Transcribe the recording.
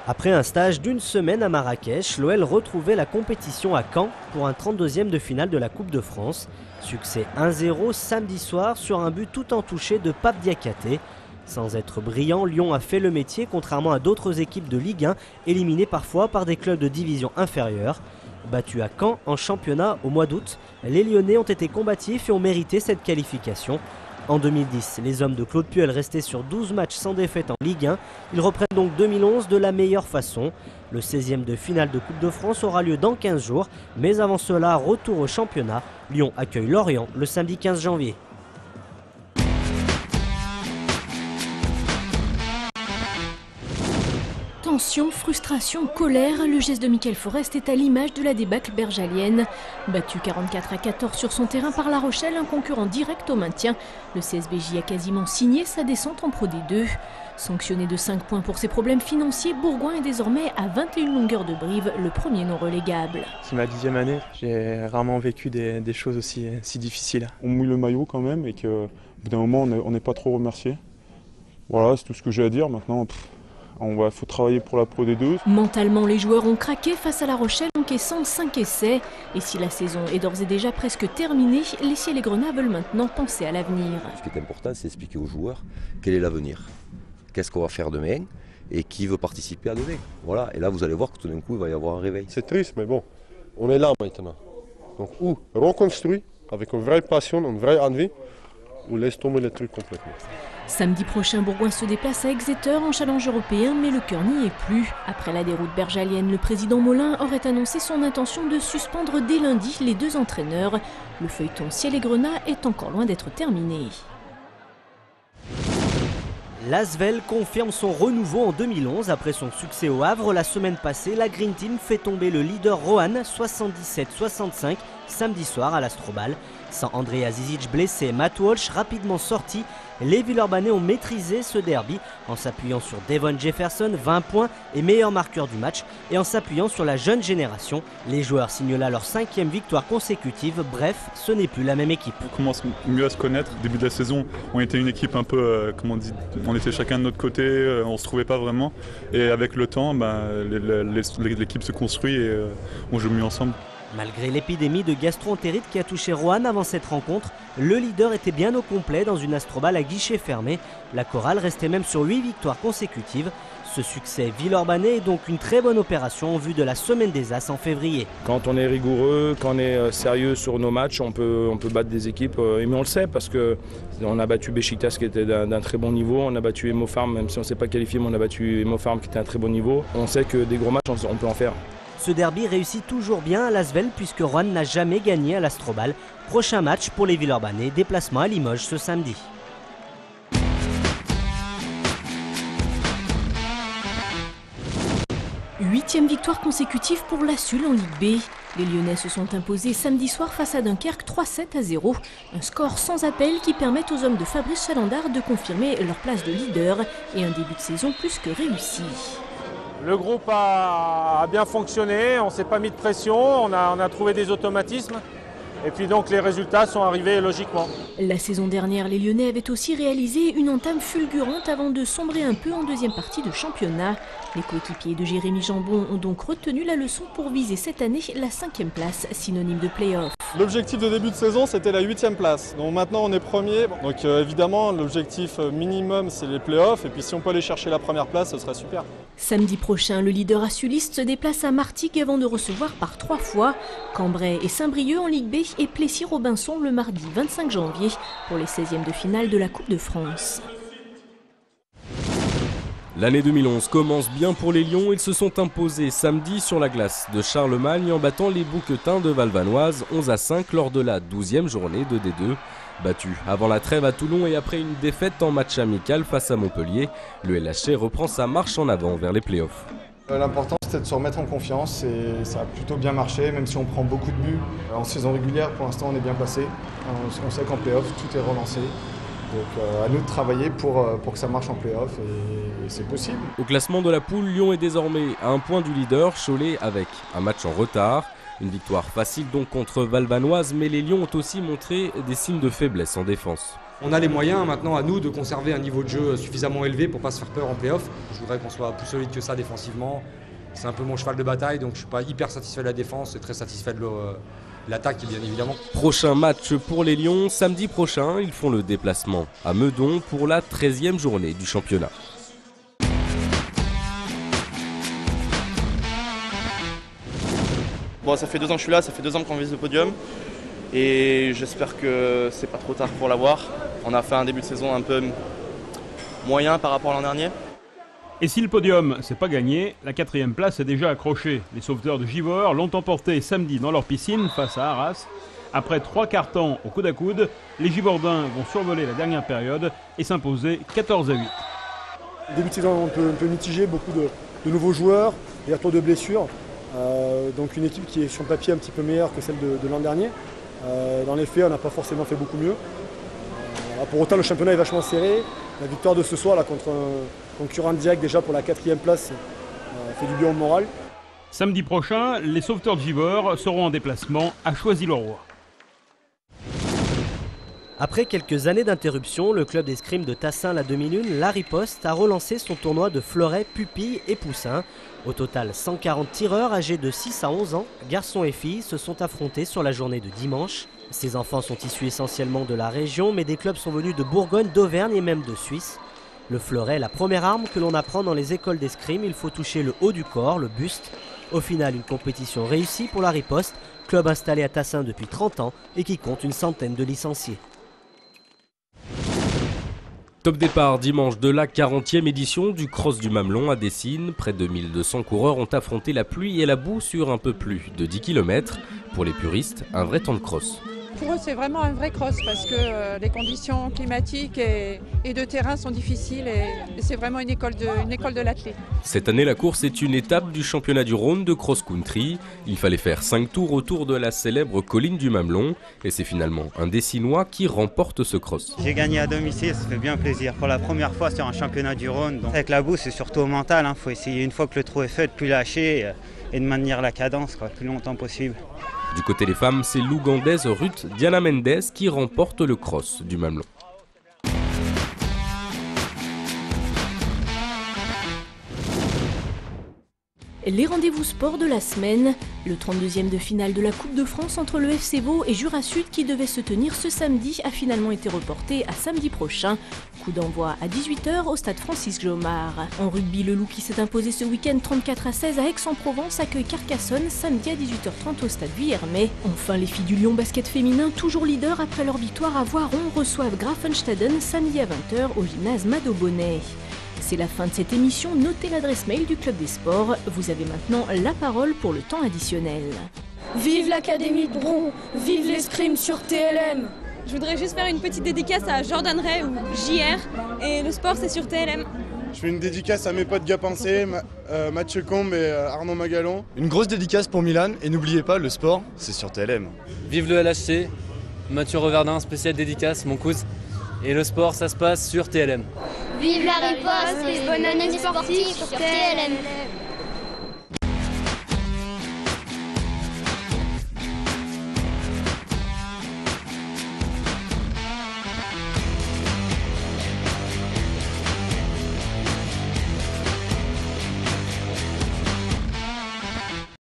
Après un stage d'une semaine à Marrakech, l'OL retrouvait la compétition à Caen pour un 32e de finale de la Coupe de France. Succès 1-0 samedi soir sur un but tout en touché de Pape Diakhaté. Sans être brillant, Lyon a fait le métier contrairement à d'autres équipes de Ligue 1, éliminées parfois par des clubs de division inférieure. Battus à Caen en championnat au mois d'août, les Lyonnais ont été combatifs et ont mérité cette qualification. En 2010, les hommes de Claude Puel restaient sur 12 matchs sans défaite en Ligue 1. Ils reprennent donc 2011 de la meilleure façon. Le 16e de finale de Coupe de France aura lieu dans 15 jours. Mais avant cela, retour au championnat. Lyon accueille Lorient le samedi 15 janvier. Tension, frustration, colère, le geste de Mickaël Forest est à l'image de la débâcle bergalienne. Battu 44-14 sur son terrain par La Rochelle, un concurrent direct au maintien, le CSBJ a quasiment signé sa descente en Pro D2. Sanctionné de 5 points pour ses problèmes financiers, Bourgoin est désormais à 21 longueurs de Brive, le premier non relégable. C'est ma 10e année, j'ai rarement vécu des choses aussi si difficiles. On mouille le maillot quand même et qu'au bout d'un moment on n'est pas trop remercié. Voilà, c'est tout ce que j'ai à dire maintenant. Il faut travailler pour la Pro D2. Mentalement, les joueurs ont craqué face à La Rochelle, encaissant 5 essais. Et si la saison est d'ores et déjà presque terminée, les Ciel et Grenats veulent maintenant penser à l'avenir. Ce qui est important, c'est d'expliquer aux joueurs quel est l'avenir. Qu'est-ce qu'on va faire demain et qui veut participer à demain. Voilà. Et là, vous allez voir que tout d'un coup, il va y avoir un réveil. C'est triste, mais bon, on est là maintenant. Donc, ou reconstruit avec une vraie passion, une vraie envie, ou laisse tomber les trucs complètement. Samedi prochain, Bourgoin se déplace à Exeter en challenge européen, mais le cœur n'y est plus. Après la déroute bergalienne, le président Molin aurait annoncé son intention de suspendre dès lundi les deux entraîneurs. Le feuilleton Ciel et Grenats est encore loin d'être terminé. L'Asvel confirme son renouveau en 2011. Après son succès au Havre la semaine passée, la Green Team fait tomber le leader Roanne 77-65 samedi soir à l'Astrobal. Sans André Azizic blessé et Matt Walsh rapidement sorti, les Villeurbanais ont maîtrisé ce derby en s'appuyant sur Devon Jefferson, 20 points et meilleur marqueur du match, et en s'appuyant sur la jeune génération. Les joueurs signent là leur 5e victoire consécutive. Bref, ce n'est plus la même équipe. On commence mieux à se connaître. Au début de la saison, on était une équipe un peu, on était chacun de notre côté, on ne se trouvait pas vraiment. Et avec le temps, l'équipe se construit et on joue mieux ensemble. Malgré l'épidémie de gastro-entérite qui a touché Roanne avant cette rencontre, le leader était bien au complet dans une Astrobal à guichet fermé. La chorale restait même sur 8 victoires consécutives. Ce succès villeurbanais est donc une très bonne opération en vue de la semaine des As en février. Quand on est rigoureux, quand on est sérieux sur nos matchs, on peut battre des équipes. Mais on le sait parce qu'on a battu Beşiktaş qui était d'un très bon niveau. On a battu Emo Farm, même si on ne s'est pas qualifié, mais on a battu Emo Farm qui était un très bon niveau. On sait que des gros matchs, on peut en faire. Ce derby réussit toujours bien à l'Asvel puisque Roanne n'a jamais gagné à l'Astrobal. Prochain match pour les Villeurbanais, déplacement à Limoges ce samedi. Huitième victoire consécutive pour la Sul en Ligue B. Les Lyonnais se sont imposés samedi soir face à Dunkerque 3-7-0. Un score sans appel qui permet aux hommes de Fabrice Chalandard de confirmer leur place de leader et un début de saison plus que réussi. Le groupe a bien fonctionné, on ne s'est pas mis de pression, on a trouvé des automatismes. Et puis donc les résultats sont arrivés logiquement. La saison dernière, les Lyonnais avaient aussi réalisé une entame fulgurante avant de sombrer un peu en deuxième partie de championnat. Les coéquipiers de Jérémy Jambon ont donc retenu la leçon pour viser cette année la 5e place, synonyme de play-off. L'objectif de début de saison, c'était la 8e place. Donc maintenant, on est premier. Donc évidemment, l'objectif minimum, c'est les play-offs. Et puis si on peut aller chercher la première place, ce serait super. Samedi prochain, le leader assuliste se déplace à Martigues avant de recevoir par 3 fois Cambrai et Saint-Brieuc en Ligue B et Plessis-Robinson le mardi 25 janvier pour les 16e de finale de la Coupe de France. L'année 2011 commence bien pour les Lions. Ils se sont imposés samedi sur la glace de Charlemagne en battant les Bouquetins de Valvanoise 11-5 lors de la 12e journée de D2. Battu avant la trêve à Toulon et après une défaite en match amical face à Montpellier, le LHC reprend sa marche en avant vers les playoffs. L'important c'était de se remettre en confiance et ça a plutôt bien marché, même si on prend beaucoup de buts. En saison régulière, pour l'instant on est bien placé. On sait qu'en play-off tout est relancé. Donc à nous de travailler pour que ça marche en play-off et c'est possible. Au classement de la poule, Lyon est désormais à 1 point du leader, Cholet avec un match en retard. Une victoire facile donc contre Valvanoise, mais les Lions ont aussi montré des signes de faiblesse en défense. On a les moyens maintenant à nous de conserver un niveau de jeu suffisamment élevé pour ne pas se faire peur en play-off. Je voudrais qu'on soit plus solide que ça défensivement. C'est un peu mon cheval de bataille, donc je ne suis pas hyper satisfait de la défense et très satisfait de l'attaque bien évidemment. Prochain match pour les Lions, samedi prochain, ils font le déplacement à Meudon pour la 13e journée du championnat. Bon, ça fait 2 ans que je suis là, ça fait 2 ans qu'on vise le podium et j'espère que c'est pas trop tard pour l'avoir. On a fait un début de saison un peu moyen par rapport à l'an dernier. Et si le podium c'est pas gagné, la 4e place est déjà accrochée. Les sauveteurs de Givors l'ont emporté samedi dans leur piscine face à Arras. Après 3 quarts temps au coude à coude, les Givordins vont survoler la dernière période et s'imposer 14-8. Début de saison un peu mitigé, beaucoup de nouveaux joueurs, des retours de blessures. Donc une équipe qui est sur le papier un petit peu meilleure que celle de l'an dernier. Dans les faits, on n'a pas forcément fait beaucoup mieux. Pour autant, le championnat est vachement serré. La victoire de ce soir là, contre un concurrent direct déjà pour la 4e place fait du bien au moral. Samedi prochain, les sauveteurs de Givors seront en déplacement à Choisy-le-Roi. Après quelques années d'interruption, le club d'escrime de Tassin la demi-lune, la Riposte, a relancé son tournoi de fleurets, pupilles et poussins. Au total, 140 tireurs âgés de 6 à 11 ans, garçons et filles, se sont affrontés sur la journée de dimanche. Ces enfants sont issus essentiellement de la région, mais des clubs sont venus de Bourgogne, d'Auvergne et même de Suisse. Le fleuret est la première arme que l'on apprend dans les écoles d'escrime. Il faut toucher le haut du corps, le buste. Au final, une compétition réussie pour la Riposte, club installé à Tassin depuis 30 ans et qui compte une centaine de licenciés. Top départ dimanche de la 40e édition du Cross du Mamelon à Dessines. Près de 1200 coureurs ont affronté la pluie et la boue sur un peu plus de 10 km. Pour les puristes, un vrai temps de cross. Pour eux, c'est vraiment un vrai cross parce que les conditions climatiques et de terrain sont difficiles et c'est vraiment une école de l'athlète. Cette année, la course est une étape du championnat du Rhône de cross-country. Il fallait faire 5 tours autour de la célèbre colline du Mamelon et c'est finalement un Dessinois qui remporte ce cross. J'ai gagné à domicile, ça fait bien plaisir. Pour la première fois sur un championnat du Rhône. Donc, avec la boue, c'est surtout au mental. Il faut essayer une fois que le trou est fait de ne plus lâcher et de maintenir la cadence le plus longtemps possible. Du côté des femmes, c'est l'Ougandaise Ruth Diana Mendes qui remporte le cross du Mamelon. Les rendez-vous sport de la semaine, le 32e de finale de la Coupe de France entre le FC Vaud et Jura Sud qui devait se tenir ce samedi a finalement été reporté à samedi prochain. Coup d'envoi à 18 h au stade Francis Jomard. En rugby, le Loup qui s'est imposé ce week-end 34-16 à Aix-en-Provence accueille Carcassonne samedi à 18 h 30 au stade Vuillermet. Enfin, les filles du Lyon basket féminin, toujours leader après leur victoire à Voiron, reçoivent Grafenstaden samedi à 20 h au gymnase Mado-Bonnet. C'est la fin de cette émission, notez l'adresse mail du Club des Sports. Vous avez maintenant la parole pour le temps additionnel. Vive l'Académie de Bron, vive l'escrime sur TLM. Je voudrais juste faire une petite dédicace à Jordan Ray ou JR, et le sport c'est sur TLM. Je fais une dédicace à mes potes Gapensé, Mathieu Combe et Arnaud Magalon. Une grosse dédicace pour Milan, et n'oubliez pas, le sport, c'est sur TLM. Vive le LHC, Mathieu Reverdin, spécial dédicace, mon cousin. Et le sport, ça se passe sur TLM. Vive la riposte et bonne année sportive sur TLM.